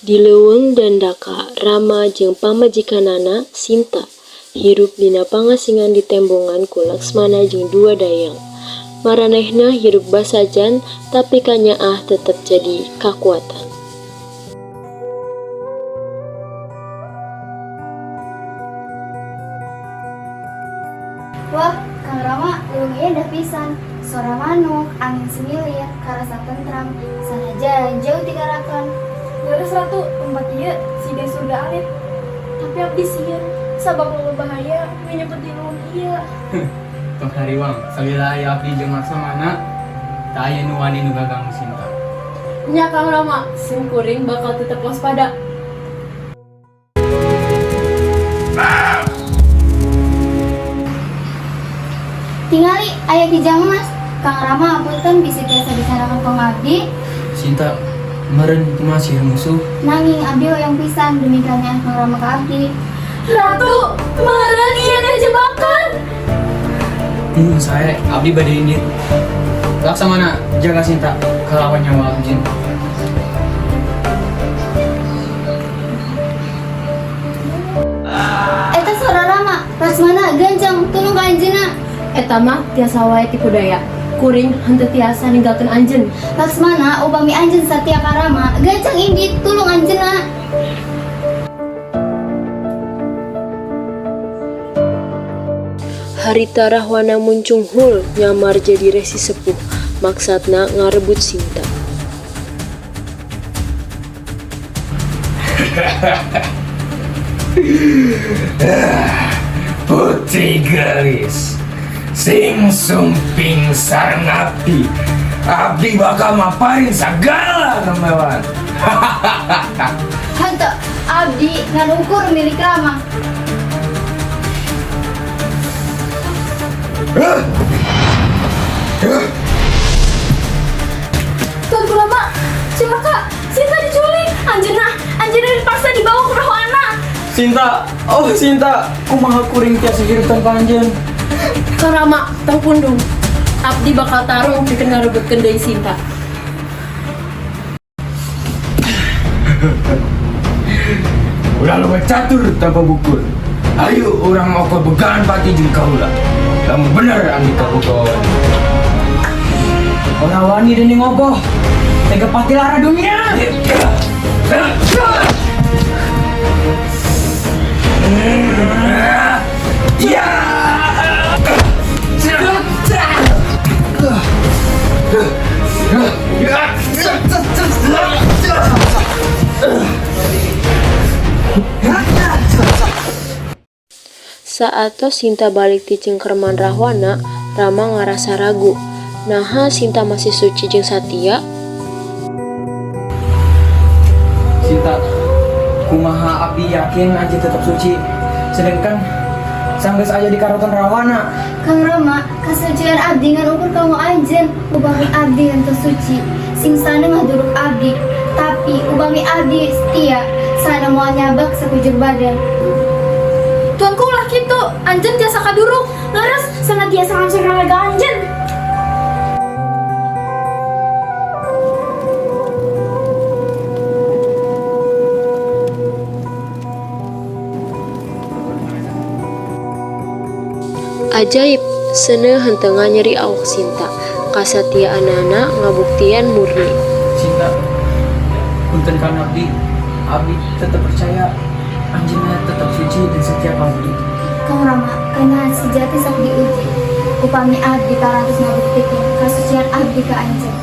Di leuweung Dandaka, Rama jeung pamajikanana Sinta hirup dina pangasingan di tembongan ku Laksmana jeung dua dayang. Maranehna hirup basajan tapi kanyaah tetep jadi kakuatan. Wah, Kang Rama, leuweung ieu dah pisan. Suara manuk, angin semilir, karasa tentram, sanajan jauh tigarakan. Leres ratu, tempat ieu siga surga alit. Tapi abdi sieun, sabab loba bahaya nyebut di leuweung ieu. Tok hariwang, salila aya abdi jeung Laksamana, teu aya nu wani nu ganggu Sinta. Nya Kang Rama, sim kuring bakal tetep waspada. Tingali aya kijang mas, Kang Rama punten bisi tiasa disanakan kong abdi. Sinta, meureun itu masih musuh. Nanging abdi hoyong pisan demi kanyaah Kang Rama ka abdi. Ratu, meureun ieu teh jebakan. Saya abdi bade indit. Laksamana jaga Sinta kalawan nyawa jin. Eta suara Rama, Laksmana ganjang tulung ka anjeunna. Eta mah tiasa wae tipu daya. Kuring henteu tiasa ninggalkeun anjeun. Laksmana upami anjeun satia ka Rama, ganjang indit tulung anjeunna. Harita Rahwana muncung hul nyamar jadi resi sepuh, maksudna ngarebut Sinta. Putri gelis sing sumping sareng abdi. Abdi bakal mapain segala kemewahan. Henteu, abdi ngan ukur milik Rama. Tuanku Rama, celaka. Sinta diculik. Anjeunna dipaksa dibawa ke Rahwana. Sinta, oh Sinta, kumaha kuring tiasa hirup tanpa anjeun. Kang Rama, tong pundung. Abdi bakal tarung pikeun ngarebutkeun deui Sinta. Ulah lu catur tanpa bukur. Ayo orang mau ke begaan pati jeung kaula. Kamu bener andi kabukon. Orang wani dening ngogoh. Tega pati lara dunia. Ya. Saatos Sinta balik ti cengkerman Rahwana, Rama ngarasa ragu. Naha Sinta masih suci jeung satia? Sinta, kumaha abdi yakin anjeun tetap suci, sedangkan sanggeus aya di karoton Rahwana. Kang Rama, kasucian abdi ngan ukur kamu anjeun. Upami abdi henteu suci, sing sana ngaduruk abdi. Tapi upami abdi setia, sana moal nyabak sakujur badan. Tuanku ulah kitu, anjeun tiasa kaduruk. Leres sana tiasa ngancur harga anjeun. Ajaib, seuneu henteu nganyeri awak Sinta. Kasatiaanana ngabuktian murni. Sinta, punten kan abdi tetap percaya anjeunna tetap suci dan setia ka abdi. Kang Rama, kanyahan sejati sok diuji. Upami abdi karantos ngabuktikeun kasucian abdi ka anjeun.